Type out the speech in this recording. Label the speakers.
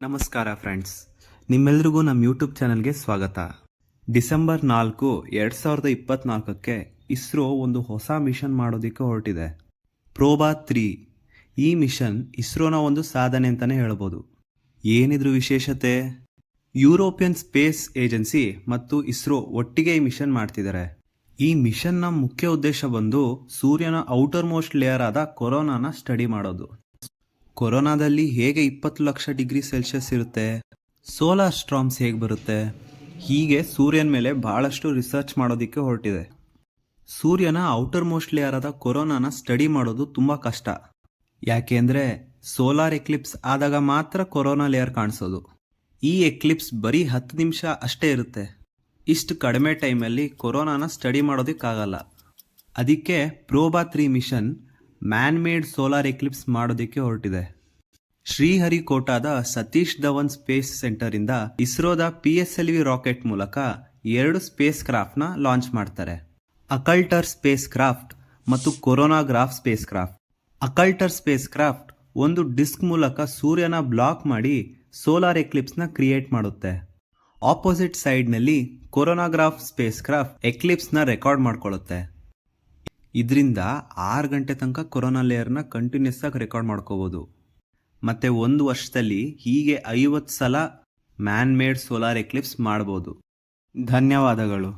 Speaker 1: ನಮಸ್ಕಾರ ಫ್ರೆಂಡ್ಸ್, ನಿಮ್ಮೆಲ್ರಿಗೂ ನಮ್ಮ ಯೂಟ್ಯೂಬ್ ಚಾನಲ್ಗೆ ಸ್ವಾಗತ. ಡಿಸೆಂಬರ್ 4, 2024ಕ್ಕೆ ಇಸ್ರೋ ಒಂದು ಹೊಸ ಮಿಷನ್ ಮಾಡೋದಕ್ಕೆ ಹೊರಟಿದೆ, ಪ್ರೋಬಾ 3. ಈ ಮಿಷನ್ ಇಸ್ರೋನ ಒಂದು ಸಾಧನೆ ಅಂತಲೇ ಹೇಳ್ಬೋದು. ಏನಿದ್ರು ವಿಶೇಷತೆ? ಯುರೋಪಿಯನ್ ಸ್ಪೇಸ್ ಏಜೆನ್ಸಿ ಮತ್ತು ಇಸ್ರೋ ಒಟ್ಟಿಗೆ ಈ ಮಿಷನ್ ಮಾಡ್ತಿದ್ದಾರೆ. ಈ ಮಿಷನ್ನ ಮುಖ್ಯ ಉದ್ದೇಶ ಬಂದು ಸೂರ್ಯನ ಔಟರ್ ಮೋಸ್ಟ್ ಲೇಯರ್ ಆದ ಕೊರೋನಾನ ಸ್ಟಡಿ ಮಾಡೋದು. ಕೊರೋನಾದಲ್ಲಿ ಹೇಗೆ 20 ಲಕ್ಷ ಡಿಗ್ರಿ ಸೆಲ್ಸಿಯಸ್ ಇರುತ್ತೆ, ಸೋಲಾರ್ ಸ್ಟ್ರಾಮ್ಸ್ ಹೇಗೆ ಬರುತ್ತೆ, ಹೀಗೆ ಸೂರ್ಯನ ಮೇಲೆ ಬಹಳಷ್ಟು ರಿಸರ್ಚ್ ಮಾಡೋದಕ್ಕೆ ಹೊರಟಿದೆ. ಸೂರ್ಯನ ಔಟರ್ ಮೋಸ್ಟ್ ಲೇಯರ್ ಆದ ಕೊರೋನಾನ ಸ್ಟಡಿ ಮಾಡೋದು ತುಂಬ ಕಷ್ಟ. ಯಾಕೆಂದರೆ ಸೋಲಾರ್ ಎಕ್ಲಿಪ್ಸ್ ಆದಾಗ ಮಾತ್ರ ಕೊರೋನಾ ಲೇಯರ್ ಕಾಣಿಸೋದು. ಈ ಎಕ್ಲಿಪ್ಸ್ ಬರೀ 10 ನಿಮಿಷ ಅಷ್ಟೇ ಇರುತ್ತೆ. ಇಷ್ಟು ಕಡಿಮೆ ಟೈಮಲ್ಲಿ ಕೊರೋನಾನ ಸ್ಟಡಿ ಮಾಡೋದಕ್ಕಾಗಲ್ಲ. ಅದಕ್ಕೆ Proba 3 mission man made solar eclipse ಮಾಡೋದಕ್ಕೆ ಹೊರಟಿದೆ. ಶ್ರೀಹರಿಕೋಟಾದ ಸತೀಶ್ ಧವನ್ ಸ್ಪೇಸ್ ಸೆಂಟರಿಂದ ಇಸ್ರೋದ PSLV ರಾಕೆಟ್ ಮೂಲಕ 2 ಸ್ಪೇಸ್ ಕ್ರಾಫ್ಟ್ನ ಲಾಂಚ್ ಮಾಡ್ತಾರೆ, ಅಕಲ್ಟರ್ ಸ್ಪೇಸ್ ಕ್ರಾಫ್ಟ್ ಮತ್ತು ಕೊರೋನಾಗ್ರಾಫ್ ಸ್ಪೇಸ್ ಕ್ರಾಫ್ಟ್. ಅಕಲ್ಟರ್ ಸ್ಪೇಸ್ ಕ್ರಾಫ್ಟ್ ಒಂದು ಡಿಸ್ಕ್ ಮೂಲಕ ಸೂರ್ಯನ ಬ್ಲಾಕ್ ಮಾಡಿ ಸೋಲಾರ್ ಎಕ್ಲಿಪ್ಸ್ನ ಕ್ರಿಯೇಟ್ ಮಾಡುತ್ತೆ. ಆಪೋಸಿಟ್ ಸೈಡ್ನಲ್ಲಿ ಕೊರೋನಾಗ್ರಾಫ್ ಸ್ಪೇಸ್ ಕ್ರಾಫ್ಟ್ ಎಕ್ಲಿಪ್ಸ್ನ ರೆಕಾರ್ಡ್ ಮಾಡ್ಕೊಳ್ಳುತ್ತೆ. ಇದರಿಂದ 6 ಗಂಟೆ ತನಕ ಕೊರೋನಾ ಲೇಯರ್ನ ಕಂಟಿನ್ಯೂಸ್ ಆಗಿ ರೆಕಾರ್ಡ್ ಮಾಡ್ಕೋಬೋದು. ಮತ್ತು 1 ವರ್ಷದಲ್ಲಿ ಹೀಗೆ 50 ಸಲ ಮ್ಯಾನ್ ಮೇಡ್ ಸೋಲಾರ್ ಎಕ್ಲಿಪ್ಸ್ ಮಾಡ್ಬೋದು. ಧನ್ಯವಾದಗಳು.